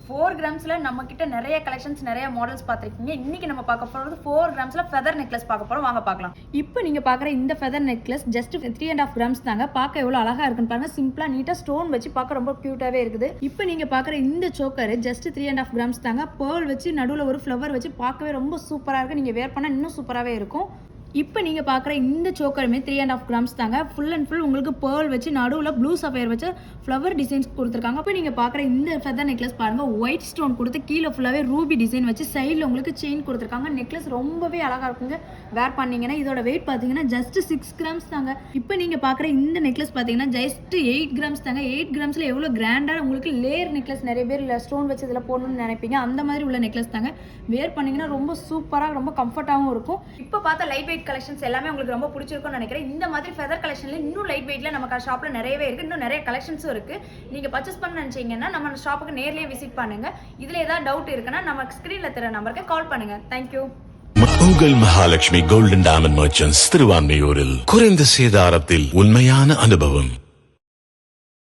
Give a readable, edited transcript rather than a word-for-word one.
4 கிராம்ஸ்ல நம்ம கிட்ட நிறைய கலெக்ஷன்ஸ் நிறைய மாடல்ஸ் பார்த்திருக்கீங்க. இன்னைக்கு நம்ம பார்க்க போறது 4 கிராம்ஸ்ல ஃபெதர் நெக்லஸ் பார்க்க போறோம். வாங்க பார்க்கலாம். இப்போ நீங்க பார்க்குற இந்த ஃபெதர் நெக்லஸ் ஜஸ்ட் 3.5 கிராம்ஸ் தாங்க. பார்க்க எவ்வளவு அழகா இருக்குன்னு பாருங்க. சிம்பிளா நீட்டா ஸ்டோன் வச்சு பார்க்க ரொம்ப கியூட்டாவே இருக்குது. இப்போ நீங்க பார்க்குற இந்த சோக்கர் ஜஸ்ட் 3.5 கிராம்ஸ் தாங்க. பேர்ல் வச்சு நடுவில் ஒரு ஃப்ளவர் வச்சு பார்க்கவே ரொம்ப சூப்பரா இருக்கு. நீங்க வேர் பண்ணா இன்னும் சூப்பராகவே இருக்கும். இப்போ நீங்கள் பார்க்குற இந்த சோக்கருமே 3.5 கிராம்ஸ் தாங்க. ஃபுல் அண்ட் ஃபுல் உங்களுக்கு பேர்ல் வச்சு நடுவில் ப்ளூ சஃபயர் வச்சு ஃப்ளவர் டிசைன்ஸ் கொடுத்துருக்காங்க. இப்போ நீங்கள் பார்க்குற இந்த ஃபெதர் நெக்லஸ் பாருங்கள், ஒயிட் ஸ்டோன் கொடுத்து கீழே ஃபுல்லாகவே ரூபி டிசைன் வச்சு சைடில் உங்களுக்கு செயின் கொடுத்துருக்காங்க. நெக்லஸ் ரொம்பவே அழகாக இருக்குங்க. வேர் பண்ணிங்கன்னா இதோட வெயிட் பார்த்தீங்கன்னா ஜஸ்ட் 6 கிராம்ஸ் தாங்க. இப்போ நீங்கள் பார்க்குற இந்த நெக்லஸ் பார்த்தீங்கன்னா ஜஸ்ட் 8 கிராம்ஸ் தாங்க. 8 கிராம்ஸில் எவ்வளோ கிராண்டாக உங்களுக்கு லேயர் நெக்லஸ் நிறைய பேர் இல்லை ஸ்டோன் வச்சு இதில் போடணும்னு நினைப்பீங்க. அந்த மாதிரி உள்ள நெக்லஸ் தாங்க. வேர் பண்ணிங்கன்னா ரொம்ப சூப்பராக ரொம்ப கம்ஃபர்ட்டாகவும் இருக்கும். இப்போ பார்த்தா லைட் வெயிட் கலெக்ஷன்ஸ் எல்லாமே உங்களுக்கு ரொம்ப பிடிச்சிருக்கும்னு நினைக்கிறேன். இந்த மாதிரி ஃபெதர் கலெக்ஷன்ல இன்னும் லைட் வெயிட்ல நம்ம ஷாப்ல நிறையவே இருக்கு. இன்னும் நிறைய கலெக்ஷன்ஸும் இருக்கு. நீங்க பர்ச்சேஸ் பண்ண நினைச்சீங்கன்னா நம்ம ஷாப்புக்கு நேர்லயே விசிட் பண்ணுங்க. இதுல ஏதாவது டவுட் இருக்குன்னா நம்ம ஸ்கிரீன்ல தர நம்பருக்கு கால் பண்ணுங்க. தேங்க்யூ. உங்கள் மகாலட்சுமி கோல்டன் டைமண்ட் மர்ச்சன்ட்ஸ் திருவான்மையூரில் குறைந்த சேதாரத்தில் உண்மையான அனுபவம்.